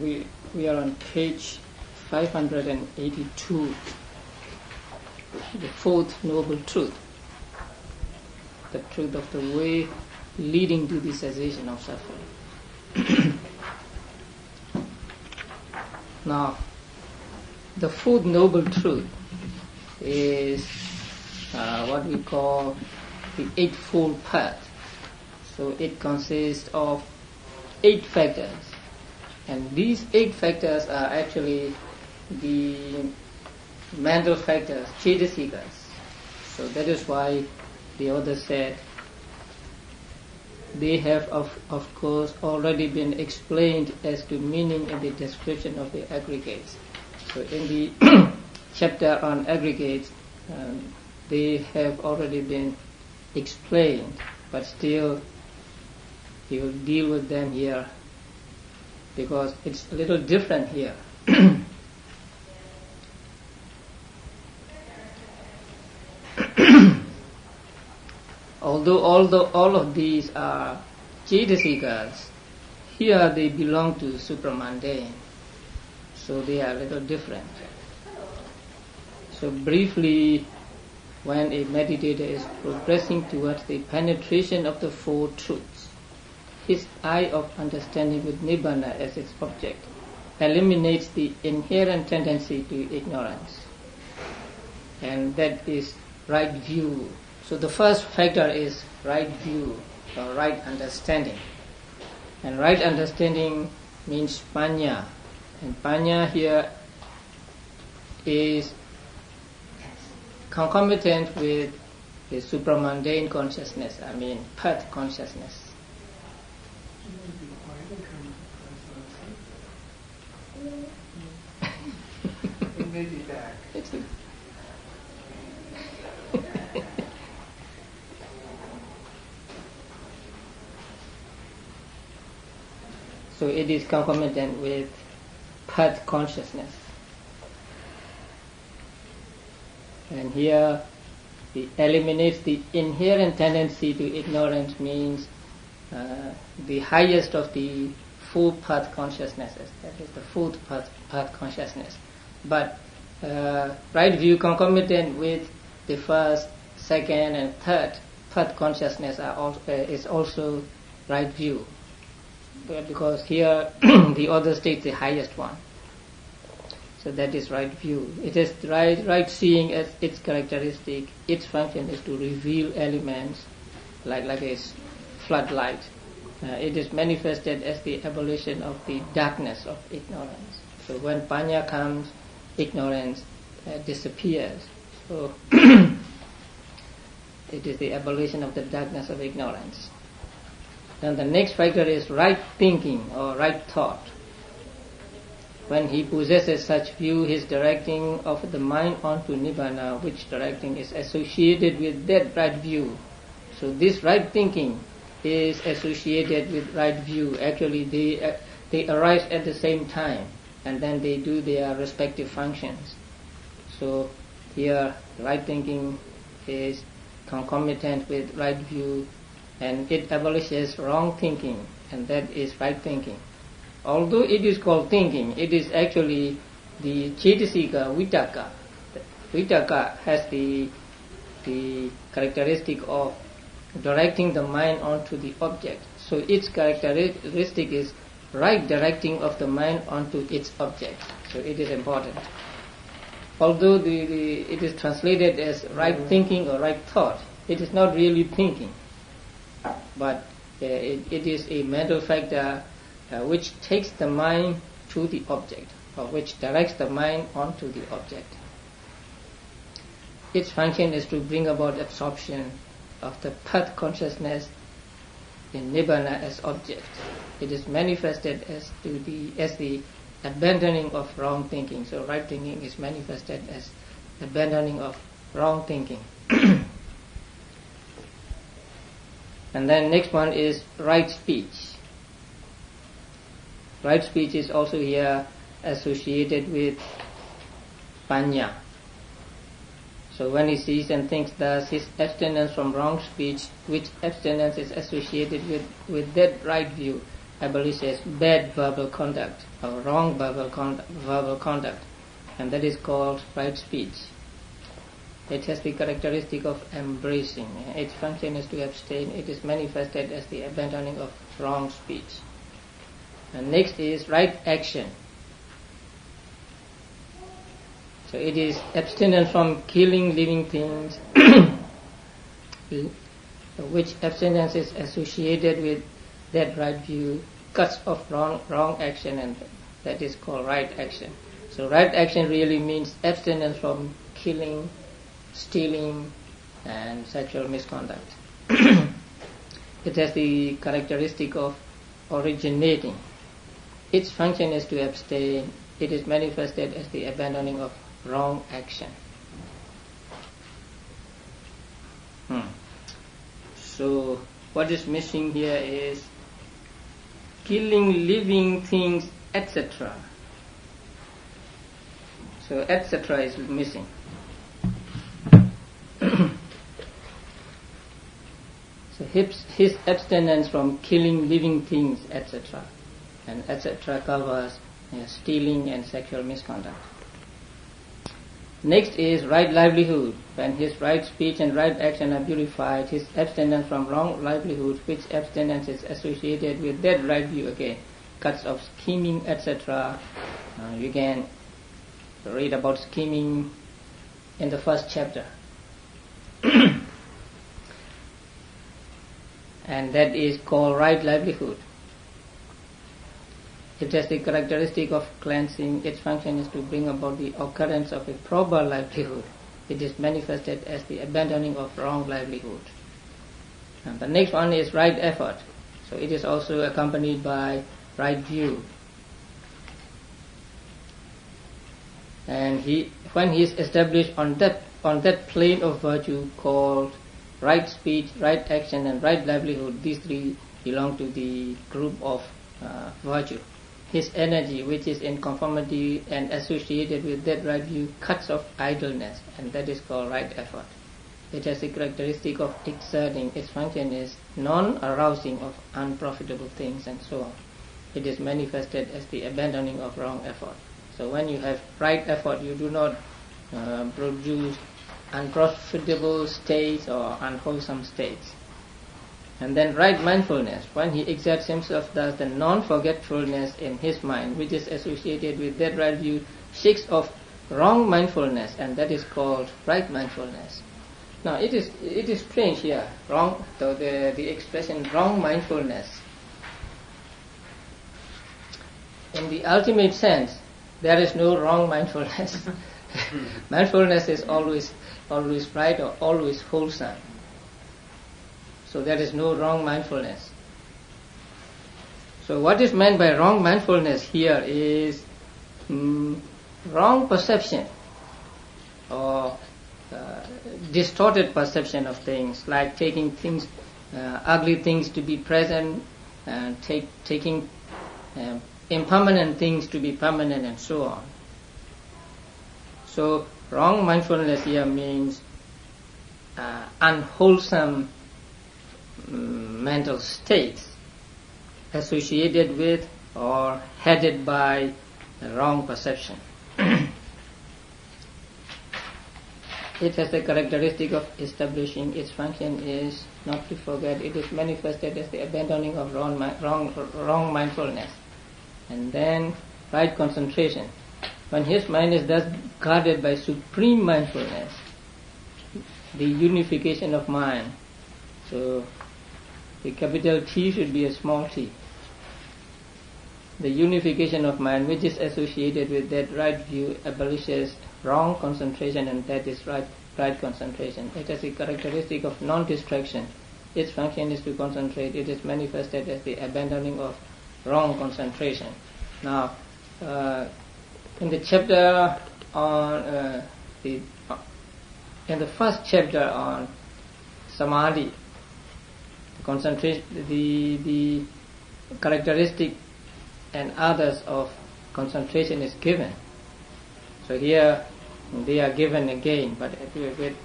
we are on page 582, the fourth noble truth, the truth of the way leading to the cessation of suffering. Now, the fourth noble truth is what we call the Eightfold Path. So it consists of 8 factors, and these 8 factors are actually the mental factors, cetasikas. So that is why the author said they have of course already been explained as to meaning in the description of the aggregates. So in the chapter on aggregates, they have already been explained, but still he will deal with them here because it's a little different here. Although all of these are cetasikas, here they belong to supramundane, so they are a little different. So briefly, when a meditator is progressing towards the penetration of the Four Truths, his eye of understanding with Nirvana as its object eliminates the inherent tendency to ignorance, and that is right view. So the first factor is right view or right understanding, and right understanding means panya, and panya here is concomitant with the supramundane consciousness, path consciousness. It may be back. So it is concomitant with path consciousness. And here it eliminates the inherent tendency to ignorance, means the highest of the 4 path consciousnesses, that is the 4th path consciousness. But right view concomitant with the 1st, 2nd and 3rd path consciousness is also right view, because here the author states the highest one. So that is right view. It is right seeing as its characteristic. Its function is to reveal elements like a floodlight. It is manifested as the abolition of the darkness of ignorance. So when panya comes, ignorance disappears. So it is the abolition of the darkness of ignorance. Then the next factor is right thinking or right thought. When he possesses such view, his directing of the mind onto Nirvana, which directing is associated with that right view. So this right thinking is associated with right view. Actually, they arise at the same time, and then they do their respective functions. So here, right thinking is concomitant with right view, and it abolishes wrong thinking, and that is right thinking. Although it is called thinking, it is actually the cetasika vitaka. Vitaka has the characteristic of directing the mind onto the object. So its characteristic is right directing of the mind onto its object. So it is important. Although it is translated as right thinking or right thought, it is not really thinking, but it is a mental factor which takes the mind to the object, or which directs the mind onto the object. Its function is to bring about absorption of the path consciousness in Nirvana as object. It is manifested as the abandoning of wrong thinking. So right thinking is manifested as abandoning of wrong thinking. And then next one is right speech. Right speech is also here associated with panya. So when he sees and thinks thus, his abstinence from wrong speech, which abstinence is associated with that right view, abolishes bad verbal conduct or wrong verbal conduct, and that is called right speech. It has the characteristic of embracing. Its function is to abstain. It is manifested as the abandoning of wrong speech. And next is right action. So it is abstinence from killing living things, which abstinence is associated with that right view, cuts off wrong action, and that is called right action. So right action really means abstinence from killing, stealing, and sexual misconduct. It has the characteristic of originating. Its function is to abstain. It is manifested as the abandoning of wrong action. So what is missing here is killing living things, etc. So etc. is missing. So his abstinence from killing living things, etc. And etc. covers stealing and sexual misconduct. Next is right livelihood. When his right speech and right action are purified, his abstinence from wrong livelihood, which abstinence is associated with that right view again, cuts off scheming, etc. You can read about scheming in the first chapter. And that is called right livelihood. It has the characteristic of cleansing. Its function is to bring about the occurrence of a proper livelihood. It is manifested as the abandoning of wrong livelihood. And the next one is right effort. So it is also accompanied by right view. And when he is established on that plane of virtue called right speech, right action, and right livelihood, these three belong to the group of virtue. His energy, which is in conformity and associated with that right view, cuts off idleness, and that is called right effort. It has the characteristic of exerting. Its function is non-arousing of unprofitable things and so on. It is manifested as the abandoning of wrong effort. So when you have right effort, you do not produce unprofitable states or unwholesome states. And then right mindfulness. When he exerts himself thus, the non-forgetfulness in his mind, which is associated with that right view, shakes off wrong mindfulness, and that is called right mindfulness. Now it is strange here. Wrong. So the expression wrong mindfulness. In the ultimate sense, there is no wrong mindfulness. Mindfulness is always right or always wholesome. So there is no wrong mindfulness. So what is meant by wrong mindfulness here is wrong perception or distorted perception of things, like taking things, ugly things to be present, and taking impermanent things to be permanent, and so on. So wrong mindfulness here means unwholesome mental states associated with or headed by wrong perception. It has the characteristic of establishing. Its function is not to forget. It is manifested as the abandoning of wrong mindfulness. And then right concentration. When his mind is thus guarded by supreme mindfulness, the unification of mind. So the capital T should be a small t. The unification of mind, which is associated with that right view, abolishes wrong concentration, and that is right concentration. It has the characteristic of non-distraction. Its function is to concentrate. It is manifested as the abandoning of wrong concentration. Now, in the chapter on in the first chapter on samadhi, concentration, the characteristic and others of concentration is given. So here they are given again, but with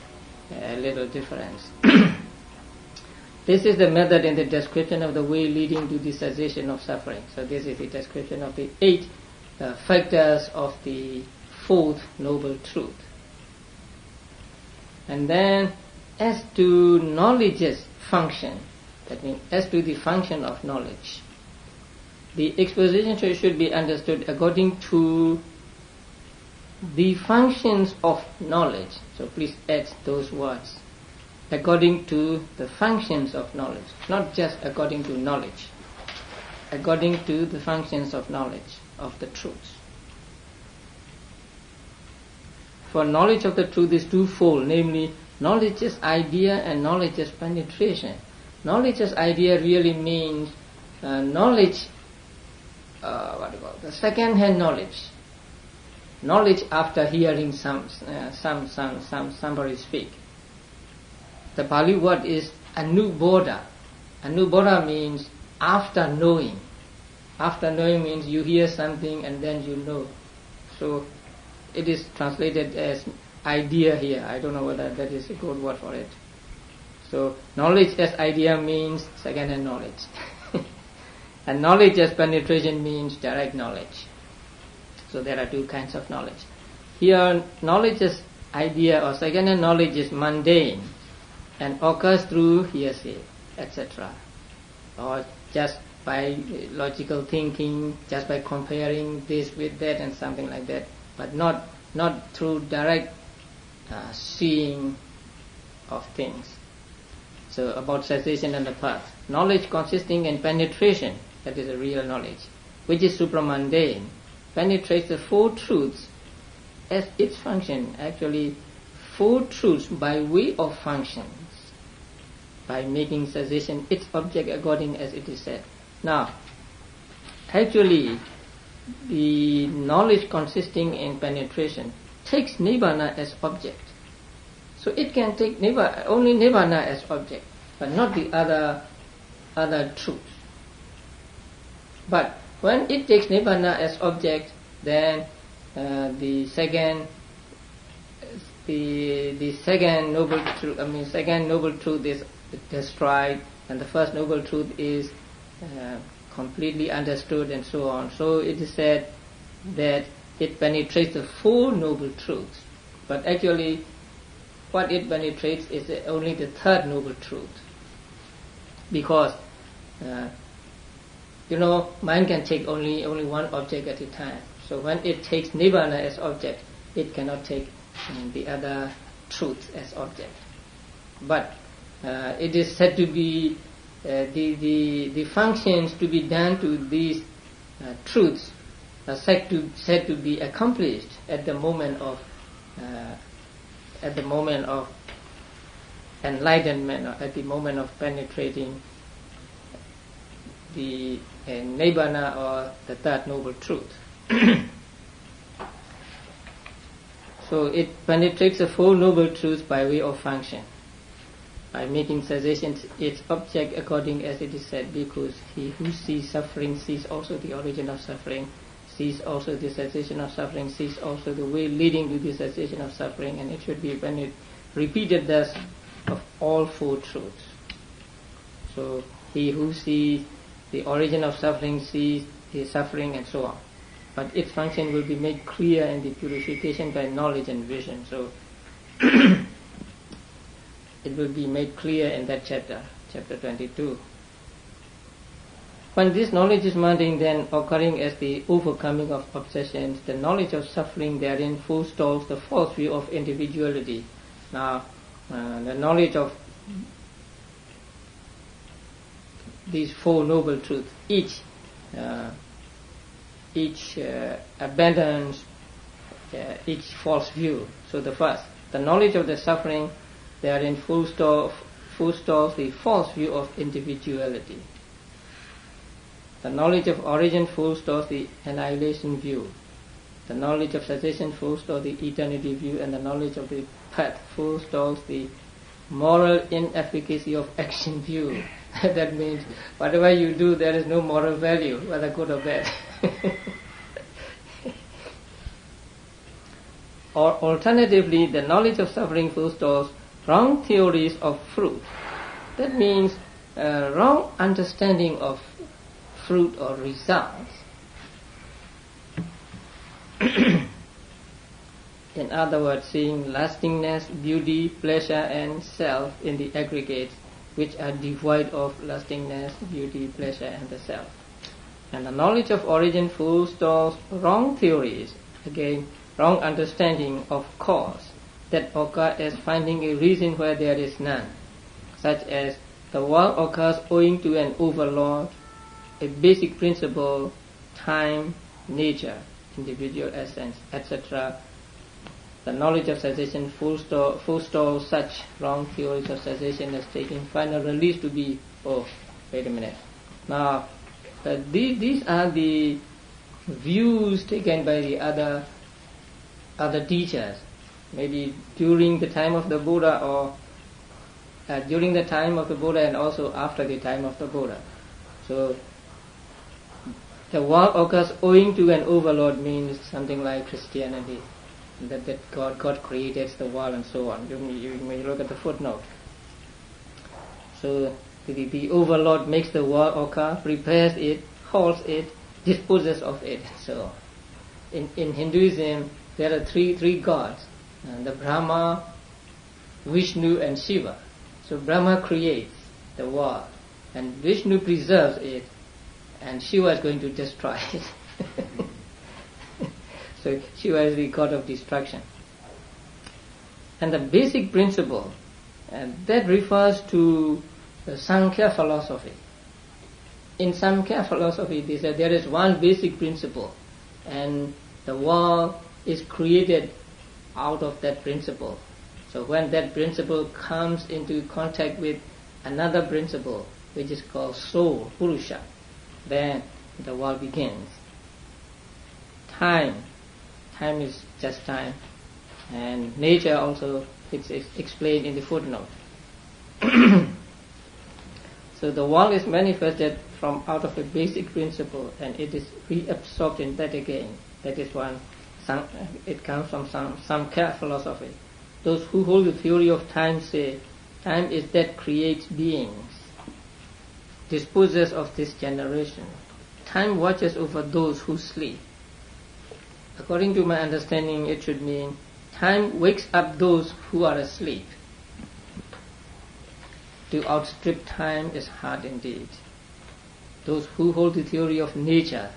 a little difference. This is the method in the description of the way leading to the cessation of suffering. So this is the description of the 8 factors of the 4th Noble Truth. And then, as to knowledge's function, that means as to the function of knowledge, the exposition should be understood according to the functions of knowledge. So please add those words. According to the functions of knowledge, not just according to knowledge. According to the functions of knowledge, of the truths. For knowledge of the truth is twofold, namely knowledge's idea and knowledge's penetration. Knowledge's idea really means knowledge, the second-hand knowledge. Knowledge after hearing somebody speak. The Pali word is anubodha. Anubodha means after knowing. After knowing means you hear something and then you know. So it is translated as idea here. I don't know whether that is a good word for it. So knowledge as idea means second-hand knowledge. And knowledge as penetration means direct knowledge. So there are 2 kinds of knowledge. Here knowledge as idea or second-hand knowledge is mundane and occurs through hearsay, etc. Or just by logical thinking, just by comparing this with that and something like that, but not through direct seeing of things. So about cessation and the path. Knowledge consisting in penetration, that is a real knowledge, which is supramundane, penetrates the 4 truths as its function. Actually, 4 truths by way of functions, by making cessation its object according as it is said. Now, actually, the knowledge consisting in penetration takes Nirvana as object. So it can take only Nirvana as object, but not the other truths. But when it takes Nirvana as object, then the second noble truth is destroyed, and the first noble truth is completely understood, and so on. So it is said that it penetrates the 4 noble truths, but actually what it penetrates is only the 3rd noble truth, because mind can take only one object at a time. So when it takes Nirvana as object, it cannot take the other truths as object. But it is said to be the functions to be done to these truths are said to be accomplished at the moment of enlightenment, or at the moment of penetrating the Nirvana or the 3rd noble truth. So it penetrates the 4 noble truths by way of function, by making cessation its object according as it is said, because he who sees suffering sees also the origin of suffering, sees also the cessation of suffering, sees also the way leading to the cessation of suffering, and it should be repeated thus of all 4 truths. So he who sees the origin of suffering sees the suffering, and so on. But its function will be made clear in the purification by knowledge and vision. So it will be made clear in that chapter 22. When this knowledge is mundane, then occurring as the overcoming of obsessions, the knowledge of suffering therein forestalls the false view of individuality. Now, the knowledge of these 4 noble truths, each abandons each false view. So the first, the knowledge of the suffering therein forestalls the false view of individuality. The knowledge of origin forestalls the annihilation view. The knowledge of cessation forestalls the eternity view, and the knowledge of the path forestalls the moral inefficacy of action view. That means whatever you do, there is no moral value, whether good or bad. Or alternatively, the knowledge of suffering forestalls wrong theories of fruit. That means wrong understanding of fruit or results. In other words, seeing lastingness, beauty, pleasure and self in the aggregates, which are devoid of lastingness, beauty, pleasure and the self. And the knowledge of origin forestalls wrong theories, again, wrong understanding of cause, that occur as finding a reason where there is none, such as the world occurs owing to an overlord, a basic principle, time, nature, individual essence, etc. The knowledge of cessation forestalls such wrong theories of cessation as taking final release to be, wait a minute. Now, these are the views taken by the other teachers, maybe during the time of the Buddha or during the time of the Buddha and also after the time of the Buddha. So, the world occurs owing to an overlord means something like Christianity, that God created the world and so on. You may look at the footnote. So the overlord makes the world occur, prepares it, holds it, disposes of it. So in Hinduism there are three gods, the Brahma, Vishnu and Shiva. So Brahma creates the world and Vishnu preserves it, and Shiva is going to destroy it. So Shiva is the god of destruction. And the basic principle, that refers to the Sankhya philosophy. In Sankhya philosophy, they say there is one basic principle, and the world is created out of that principle. So when that principle comes into contact with another principle, which is called soul, Purusha, then the world begins. Time is just time, and nature also, it's explained in the footnote. So the world is manifested from out of a basic principle, and it is reabsorbed in that again. That is one. It comes from Sankhya philosophy. Those who hold the theory of time say, time is that creates beings, disposes of this generation. Time watches over those who sleep. According to my understanding, it should mean time wakes up those who are asleep. To outstrip time is hard indeed. Those who hold the theory of nature,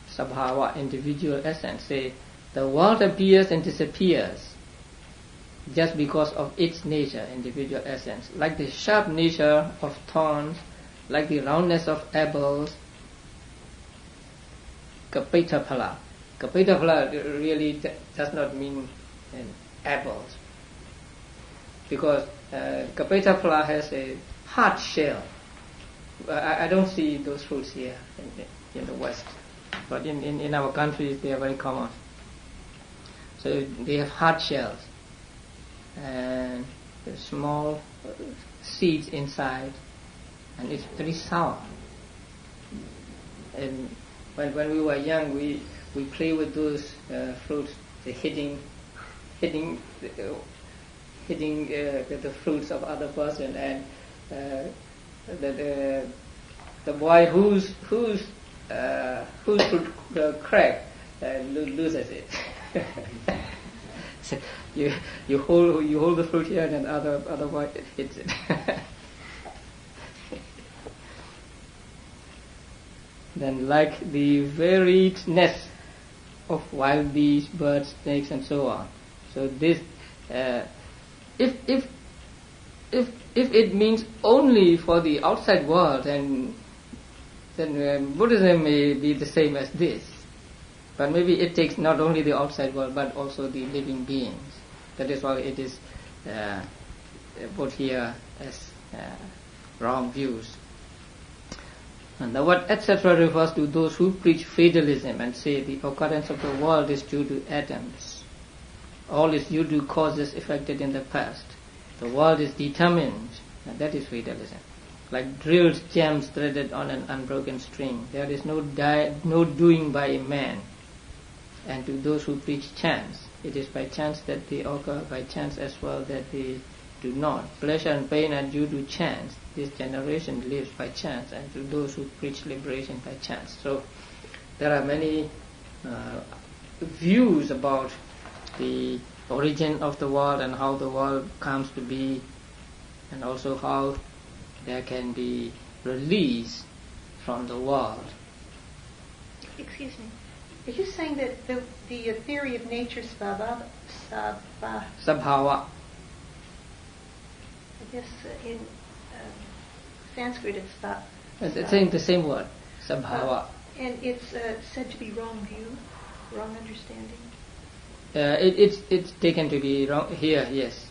Sabhava, individual essence, say the world appears and disappears just because of its nature, individual essence. Like the sharp nature of thorns, like the roundness of apples, Kapita phala. Kapita phala really does not mean apples, because Kapita phala has a hard shell. I don't see those fruits here in the West, but in our countries they are very common. So they have hard shells and small seeds inside, and it's very sour. And when we were young, we play with those fruits, hitting the fruits of other person, and the boy whose fruit crack loses it. So you hold the fruit here, and then other boy hits it. Then, like the variedness of wild beasts, birds, snakes, and so on. So this, if it means only for the outside world, then Buddhism may be the same as this. But maybe it takes not only the outside world, but also the living beings. That is why it is put here as wrong views. And the word etc. refers to those who preach fatalism and say the occurrence of the world is due to atoms. All is due to causes effected in the past. The world is determined, and that is fatalism. Like drilled gems threaded on an unbroken string. There is no doing by a man. And to those who preach chance, it is by chance that they occur, by chance as well that they do not. Pleasure and pain are due to chance. This generation lives by chance, and to those who preach liberation by chance. So there are many views about the origin of the world and how the world comes to be, and also how there can be release from the world. Excuse me. Are you saying that the theory of nature Sabhava, Sabhava. I guess in Sanskrit it's It's saying the same word, Sabhava. and it's said to be wrong view, wrong understanding? It's taken to be wrong here, yes.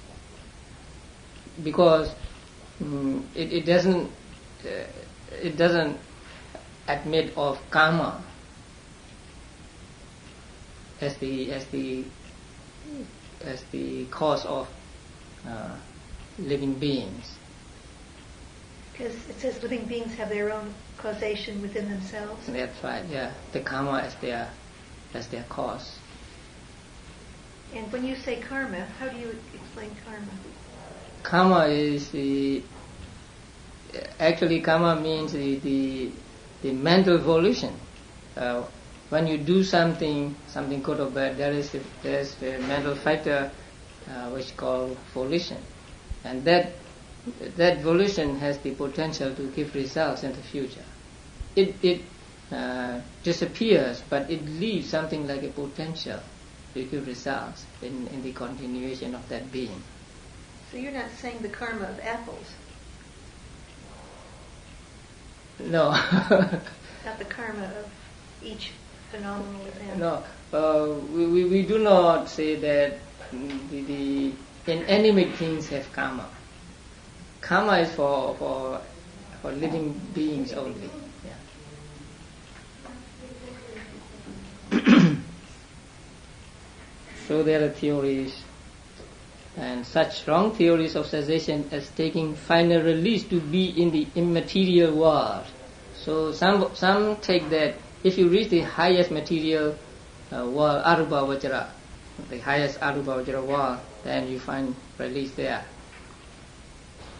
Because it doesn't admit of karma as the cause of living beings. Because it says living beings have their own causation within themselves. That's right. Yeah, the karma as their cause. And when you say karma, how do you explain karma? Karma is actually karma means the mental volition. When you do something good or bad, there's a mental factor which called volition, and that volition has the potential to give results in the future. It disappears, but it leaves something like a potential to give results in the continuation of that being. So you're not saying the karma of apples, No. not the karma of each phenomenal event. No, we do not say that the inanimate things have karma. Karma is for living beings only. Yeah. So there are theories, and such wrong theories of cessation as taking final release to be in the immaterial world. So some take that if you reach the highest material world, Arupa Vajra, the highest Arupa Vajra world, then you find release there.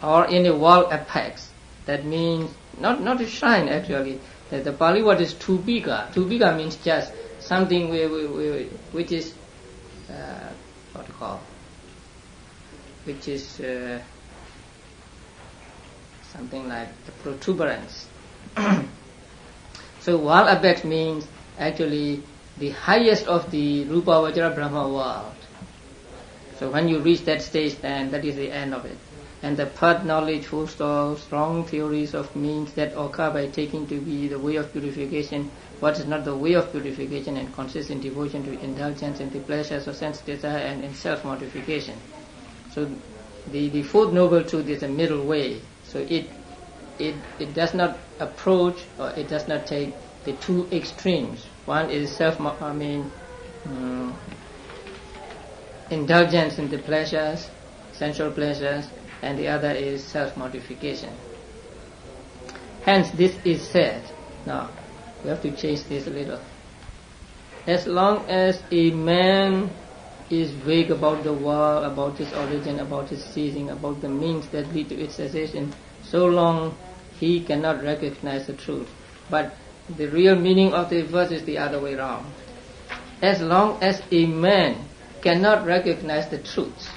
Or in a world apex, that means not a shrine actually. The Pali word is Tupika. Tupika means just something which is something like the protuberance. So world apex means actually the highest of the Rupa Vajra Brahma world. So when you reach that stage, then that is the end of it. And the path knowledge forestalls strong theories of means that occur by taking to be the way of purification what is not the way of purification, and consistent devotion to indulgence in the pleasures of sense desire and in self-mortification. So the fourth noble truth is a middle way. So it does not approach, or it does not take the two extremes. One is indulgence in the pleasures, sensual pleasures, and the other is self-mortification. Hence this is said. Now, we have to change this a little. As long as a man is vague about the world, about its origin, about its ceasing, about the means that lead to its cessation, so long he cannot recognize the truth. But the real meaning of the verse is the other way around. As long as a man cannot recognize the truth,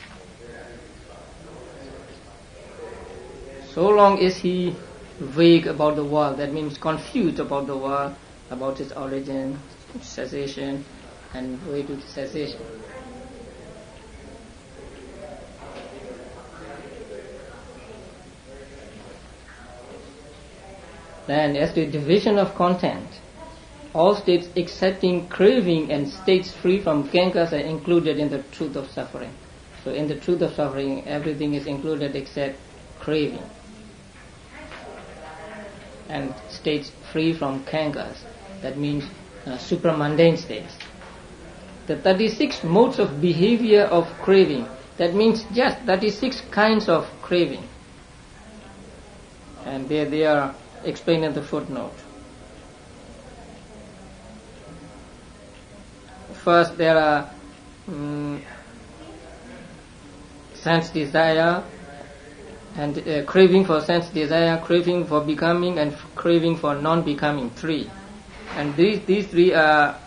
so long is he vague about the world, that means confused about the world, about its origin, cessation, and way to cessation. Then, as the division of content, all states excepting craving and states free from kyankas are included in the truth of suffering. So in the truth of suffering, everything is included except craving. And states free from kyankas, that means supramundane states. The 36 modes of behavior of craving, that means just 36 kinds of craving. And they are explained in the footnote. First, there are sense desire, and craving for sense desire, craving for becoming, and craving for non-becoming, 3. And these 3 are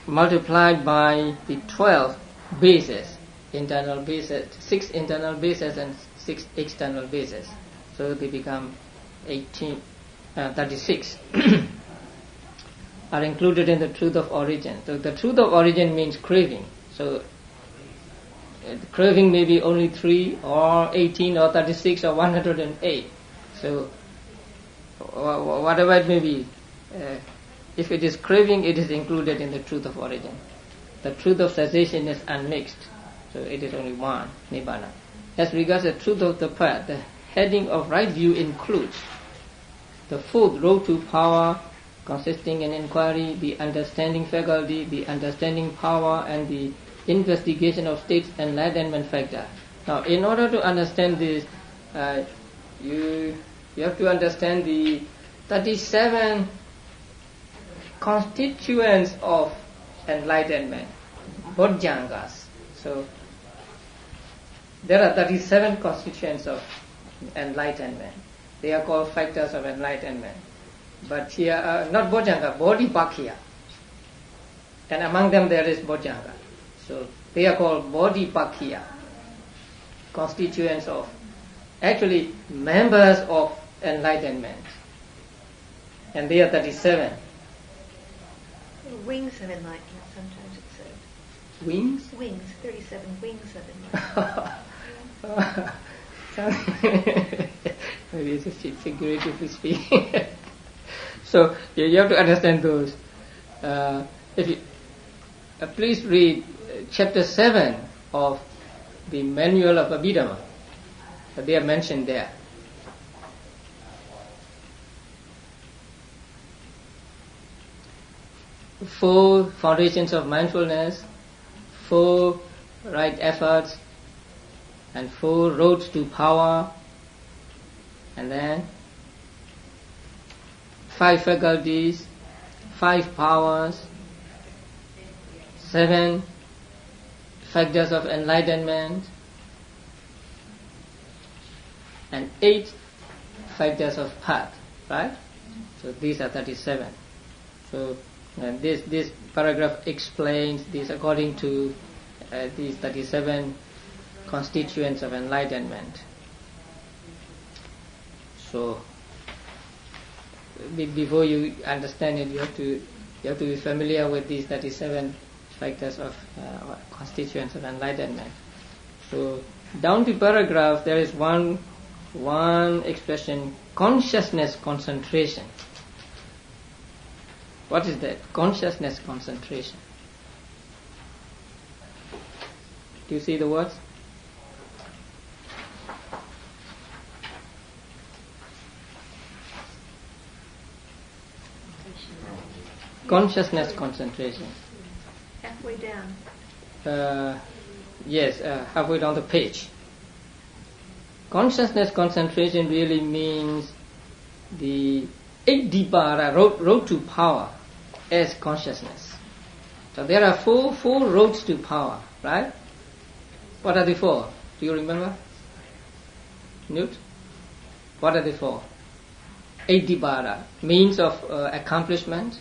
multiplied by the 12 bases, internal bases, 6 internal bases and 6 external bases. So they become 36 are included in the truth of origin. So the truth of origin means craving. So craving may be only 3 or 18 or 36 or 108. So whatever it may be, if it is craving, it is included in the truth of origin. The truth of cessation is unmixed, so it is only one, Nirvana. As regards the truth of the path, the heading of right view includes the 4th road to power, consisting in inquiry, the understanding faculty, the understanding power, and the investigation of states enlightenment factor. Now, in order to understand this, you have to understand the 37 constituents of enlightenment, Bojjhangas. So, there are 37 constituents of enlightenment. They are called factors of enlightenment. But here, not Bojjhanga, Bodhipakkhya. And among them there is Bojjhanga. So they are called Bodhipakkhya, constituents of, actually members of enlightenment. And they are 37. Wings of enlightenment, sometimes it's said. Wings? Wings, 37 wings of enlightenment. Maybe it's figuratively speaking. So you have to understand those. If you please read chapter 7 of the manual of Abhidhamma. They are mentioned there. Four foundations of mindfulness, 4 right efforts, and 4 roads to power, and then 5 faculties, 5 powers, 7 factors of enlightenment, and 8 factors of path, right? So these are 37. So this paragraph explains this according to these 37 constituents of enlightenment. So before you understand it, you have to be familiar with these 37 factors of constituents of enlightenment. So down the paragraph there is one expression, consciousness concentration. What is that? Consciousness concentration. Do you see the words? Consciousness concentration. Halfway down. Yes, halfway down the page. Consciousness concentration really means the Iddhipara, road to power, as consciousness. So there are four roads to power, right? What are the 4? Do you remember? Newt? What are the 4? Iddhipara, means of accomplishment.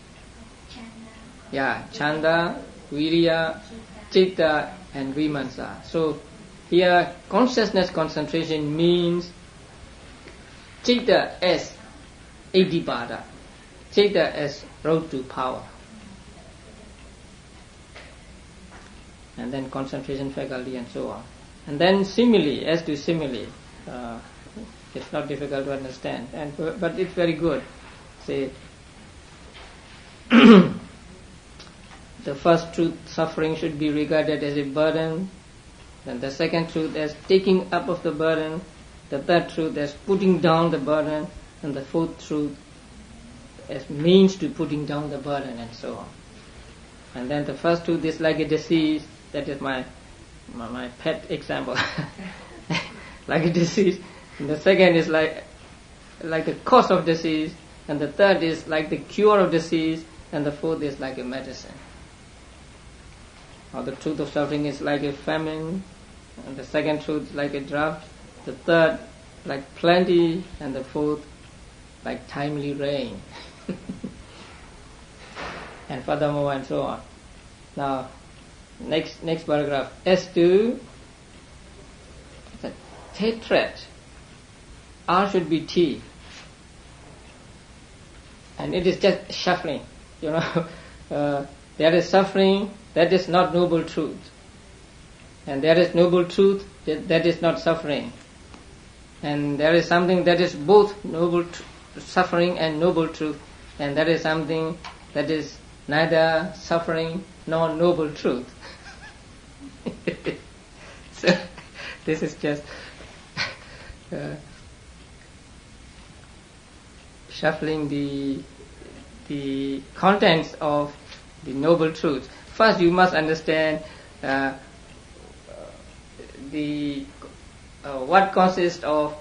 Yeah, Chanda, Virya, Citta, and Vimansa. So here consciousness concentration means Citta as Iddhipara, Citta as road to power. And then concentration faculty and so on. And then simile, as to simile, it's not difficult to understand, but it's very good. Say, the first truth, suffering should be regarded as a burden. Then the second truth as taking up of the burden. The third truth as putting down the burden. And the fourth truth as means to putting down the burden, and so on. And then the first truth is like a disease. That is my pet example. Like a disease. And the second is like the cause of disease. And the third is like the cure of disease. And the fourth is like a medicine. Or the truth of suffering is like a famine. And the second truth is like a drought. The third, like plenty, and the fourth like timely rain. And furthermore, and so on. Now, next paragraph. As to the hatred, R should be T. And it is just shuffling. There is suffering, that is not noble truth. And there is noble truth, that is not suffering. And there is something that is both noble suffering and noble truth. And that is something that is neither suffering nor noble truth. So this is just shuffling the contents of the noble truth. First, you must understand what consists of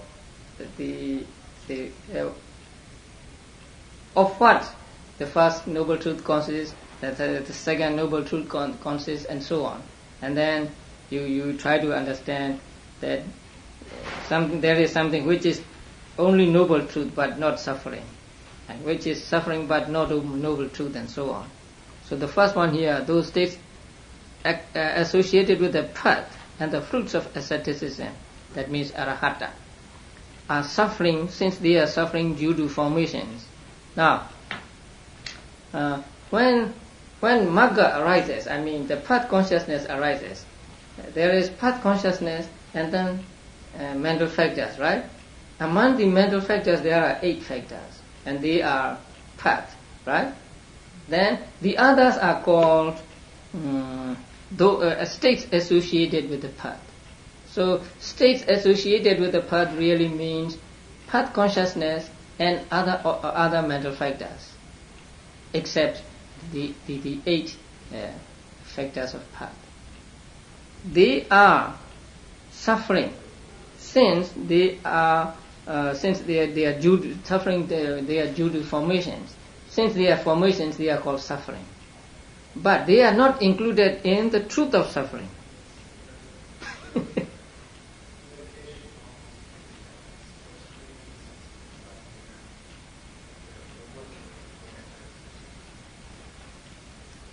of what the first noble truth consists, that the second noble truth consists, and so on. And then you try to understand that there is something which is only noble truth but not suffering, and which is suffering but not noble truth, and so on. So the first one here, those states associated with the path and the fruits of asceticism, that means arahata, are suffering since they are suffering due to formations. Now, when magga arises, the path consciousness arises, there is path consciousness and then mental factors, right? Among the mental factors there are 8 factors, and they are path, right? Then the others are called states associated with the path. So states associated with the path really means path consciousness and other mental factors, except the 8 factors of path. They are suffering since they are due to suffering. They are due to formations. Since they are formations, they are called suffering. But they are not included in the truth of suffering.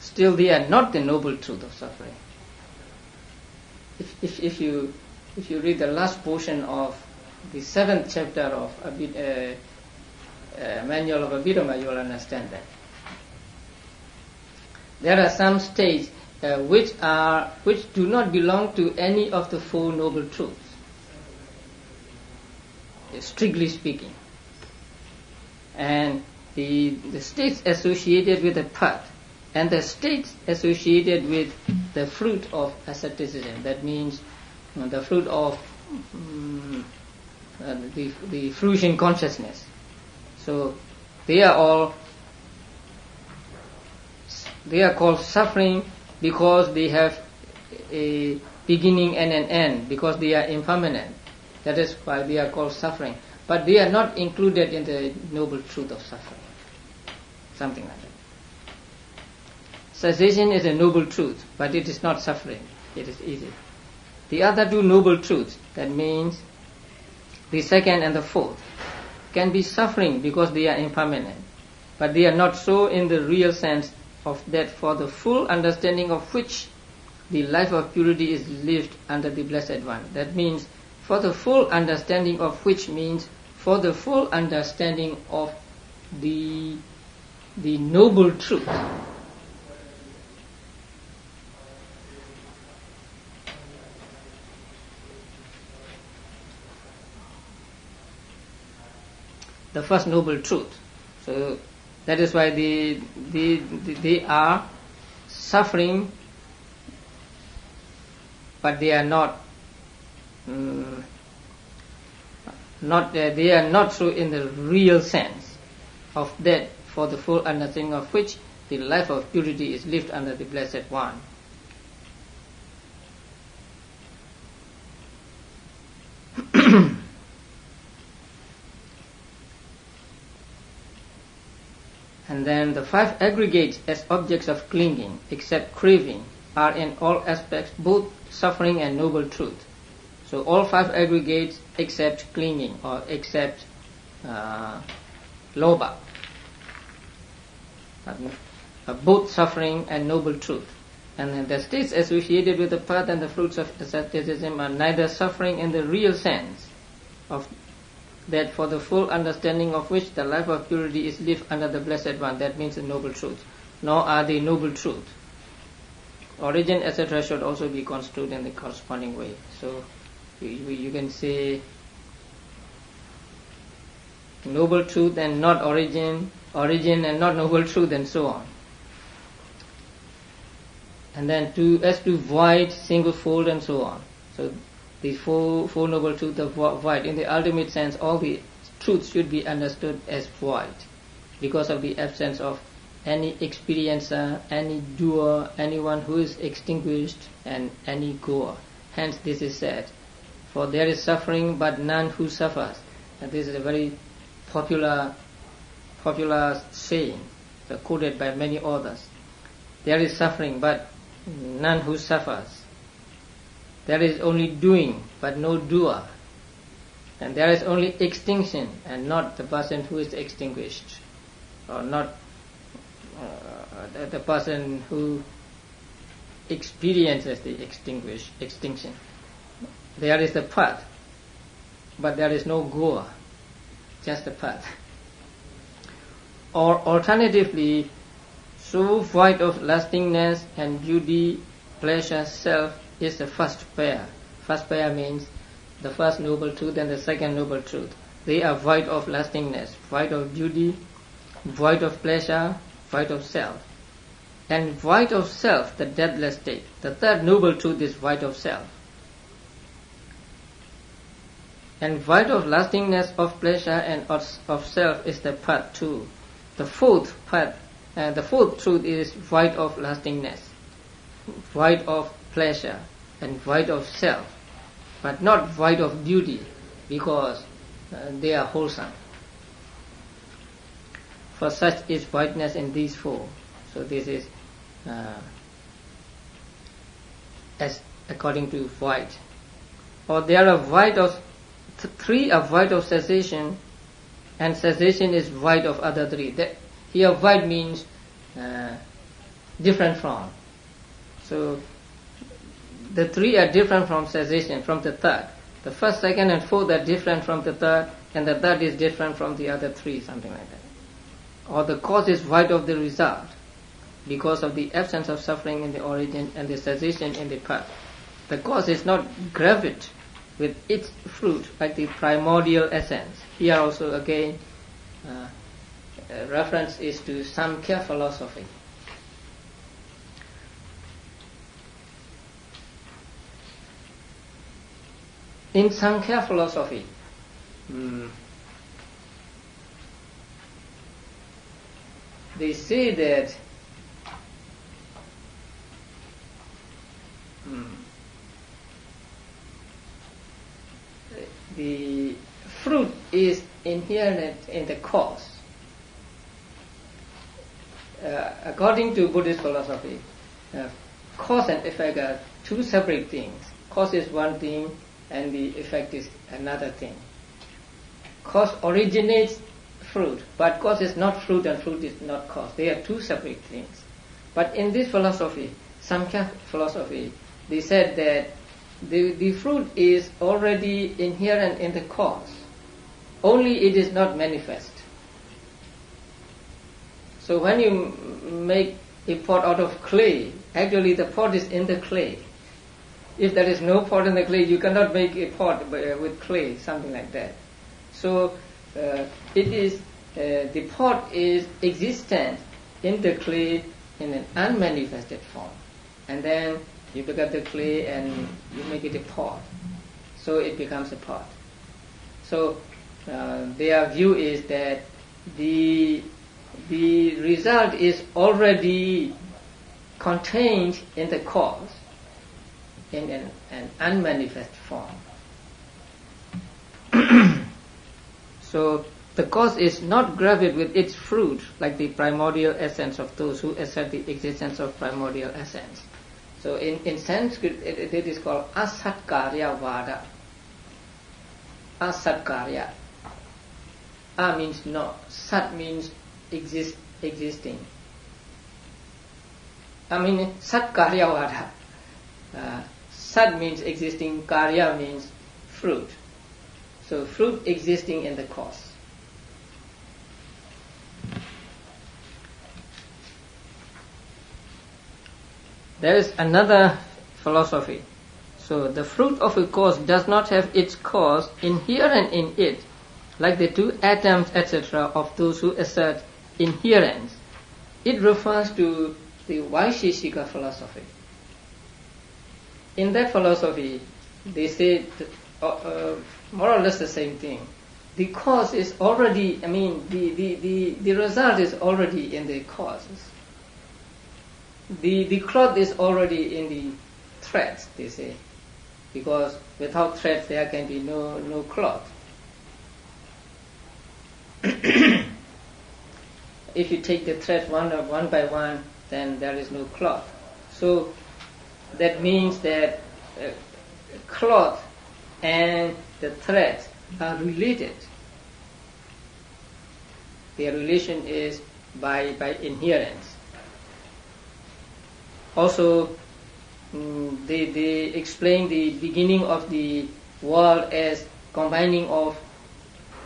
Still, they are not the noble truth of suffering. If you read the last portion of the 7th chapter of Manual of Visuddhimagga, you will understand that. There are some states which do not belong to any of the 4 noble truths, strictly speaking. And the states associated with the path and the states associated with the fruit of asceticism, that means the fruit of the fruition consciousness. So they are called suffering because they have a beginning and an end, because they are impermanent. That is why they are called suffering. But they are not included in the noble truth of suffering. Something like that. Cessation is a noble truth, but it is not suffering. It is easy. The other 2 noble truths, that means the second and the fourth, can be suffering because they are impermanent, but they are not so in the real sense of that for the full understanding of which the life of purity is lived under the Blessed One. That means for the full understanding of which means for the full understanding of the noble truth. The first noble truth. So that is why they are suffering, but they are not they are not so in the real sense of that for the full understanding of which the life of purity is lived under the Blessed One. And then the 5 aggregates as objects of clinging, except craving, are in all aspects both suffering and noble truth. So all 5 aggregates except clinging or except lobha, both suffering and noble truth. And then the states associated with the path and the fruits of asceticism are neither suffering in the real sense of that, for the full understanding of which the life of purity is lived under the Blessed One, that means the noble truth, nor are they noble truth. Origin, etc. should also be construed in the corresponding way. So you can say noble truth and not origin, origin and not noble truth, and so on. And then as to void, single fold, and so on. So the four noble truths of void, in the ultimate sense, all the truths should be understood as void, because of the absence of any experiencer, any doer, anyone who is extinguished, and any goer. Hence this is said, for there is suffering but none who suffers. And this is a very popular saying, quoted by many authors. There is suffering but none who suffers. There is only doing but no doer. And there is only extinction and not the person who is extinguished, or not the person who experiences the extinction. There is the path, but there is no goer, just the path. Or alternatively, so void of lastingness and beauty, pleasure, self is the first pair. First pair means the first noble truth and the second noble truth. They are void of lastingness, void of beauty, void of pleasure, void of self. And void of self, the deathless state. The third noble truth is void of self. And void of lastingness, of pleasure, and of self is the path too. The fourth truth is void of lastingness, void of pleasure, and void of self, but not void of beauty, because they are wholesome. For such is voidness in these four. So this is as according to void. Or there are void of three are void of cessation, and cessation is void of other three. Here void means different from. So the three are different from cessation, from the third. The first, second, and fourth are different from the third, and the third is different from the other three, something like that. Or the cause is void of the result, because of the absence of suffering in the origin and the cessation in the path. The cause is not gravid with its fruit like the primordial essence. Here also again reference is to Samkhya philosophy. In Samkhya philosophy, they say that the fruit is inherent in the cause. According to Buddhist philosophy, cause and effect are two separate things. Cause is one thing and the effect is another thing. Cause originates fruit, but cause is not fruit and fruit is not cause. They are two separate things. But in this philosophy, Samkhya philosophy, they said that the fruit is already inherent in the cause, only it is not manifest. So when you make a pot out of clay, actually the pot is in the clay. If there is no pot in the clay, you cannot make a pot with clay, something like that. So the pot is existent in the clay in an unmanifested form, and then you pick up the clay and you make it a pot, so it becomes a pot. So their view is that the result is already contained in the cause in an unmanifest form. So the cause is not gravid with its fruit like the primordial essence of those who assert the existence of primordial essence. So in Sanskrit it is called asatkarya vada. asatkarya. A means not, sat means existing. I mean satkarya vada. Sat means existing, karya means fruit. So fruit existing in the cause. There is another philosophy. So the fruit of a cause does not have its cause inherent in it, like the two atoms, etc., of those who assert inherence. It refers to the Vaisheshika philosophy. In that philosophy, they say more or less the same thing. The cause is already, the result is already in the causes. The cloth is already in the threads, they say, because without threads there can be no cloth. If you take the threads one by one, then there is no cloth. So that means that cloth and the threads are related. Their relation is by inherence. Also, they explain the beginning of the world as combining of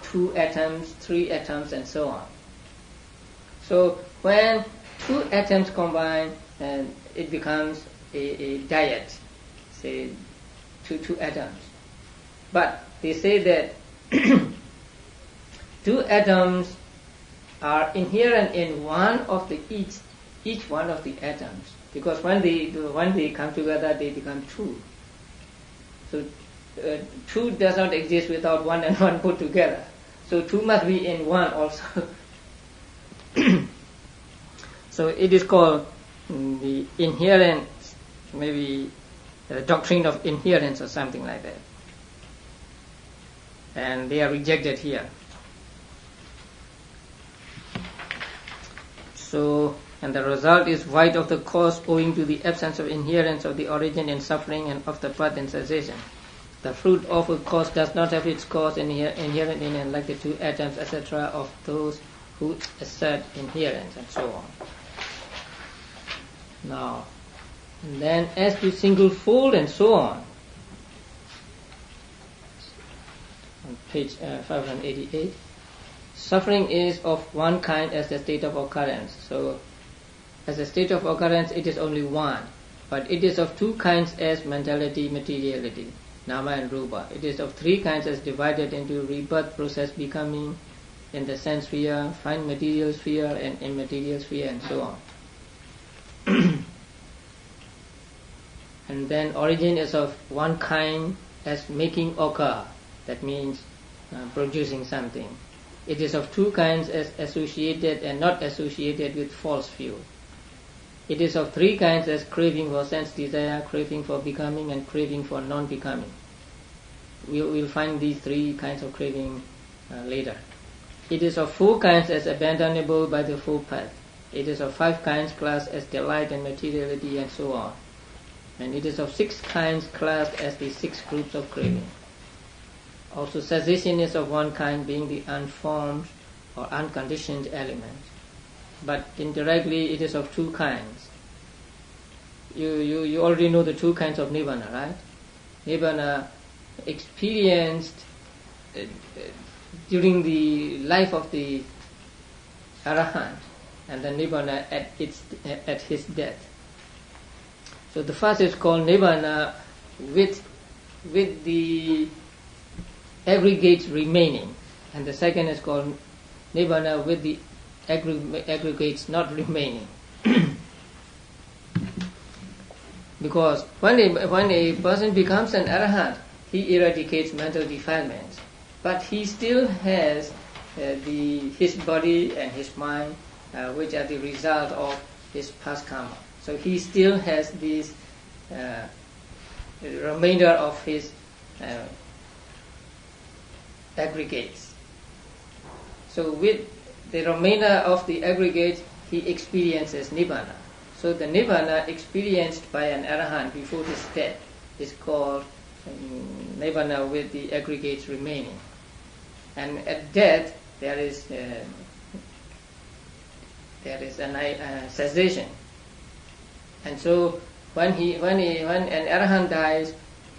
2 atoms, 3 atoms, and so on. So when 2 atoms combine, and it becomes a dyad, say 2 atoms. But they say that 2 atoms are inherent in one of the each one of the atoms, because when they come together they become 2. So 2 does not exist without 1 and 1 put together. So 2 must be in 1 also. So it is called the inherence, maybe the doctrine of inherence or something like that. And they are rejected here. So, and the result is void of the cause owing to the absence of inherence of the origin in suffering and of the path in cessation. The fruit of a cause does not have its cause inherent in it, like the 2 atoms, etc., of those who assert inherence, and so on. Now, and then as to single fold and so on page 588, suffering is of one kind as the state of occurrence. So, as a state of occurrence, it is only one, but it is of 2 kinds as mentality, materiality, nama and rupa. It is of 3 kinds as divided into rebirth, process, becoming, in the sense sphere, fine material sphere, and immaterial sphere, and so on. And then origin is of one kind as making occur. That means producing something. It is of 2 kinds as associated and not associated with false view. It is of 3 kinds as craving for sense desire, craving for becoming, and craving for non-becoming. We'll find these 3 kinds of craving later. It is of 4 kinds as abandonable by the 4 paths. It is of 5 kinds classed as delight and materiality, and so on. And it is of 6 kinds classed as the 6 groups of craving. Also, cessation is of one kind, being the unformed or unconditioned element. But indirectly, it is of 2 kinds. You already know the 2 kinds of Nirvana, right? Nirvana experienced during the life of the Arahant, and the Nirvana at his death. So the first is called Nirvana with the aggregates remaining, and the second is called Nirvana with the aggregates not remaining. Because when a person becomes an Arahant, he eradicates mental defilements, but he still has his body and his mind, which are the result of his past karma. So he still has this remainder of his aggregates. So with the remainder of the aggregates, he experiences Nirvana. So the Nirvana experienced by an Arahant before his death is called Nirvana with the aggregates remaining. And at death there is cessation. And so when an arahant dies,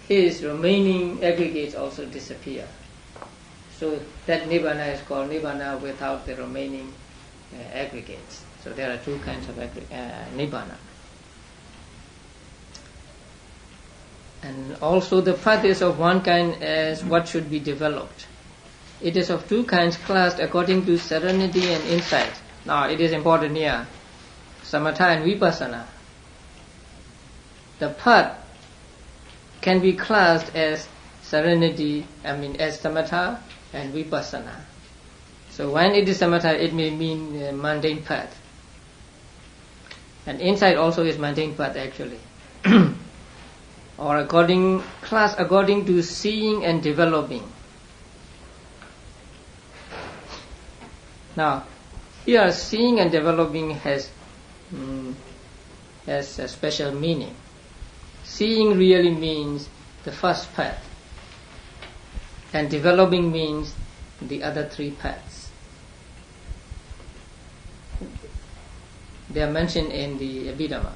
his remaining aggregates also disappear. So that Nirvana is called Nirvana without the remaining aggregates. So there are two kinds of Nirvana. And also the path is of one kind as what should be developed. It is of two kinds classed according to serenity and insight. Now it is important here, samatha and vipassana. The path can be classed as serenity, as samatha and vipassana. So when it is samatha, it may mean mundane path. And insight also is mundane path actually. Or class according to seeing and developing. Now, here seeing and developing has a special meaning. Seeing really means the first path, and developing means the other three paths. They are mentioned in the Abhidhamma.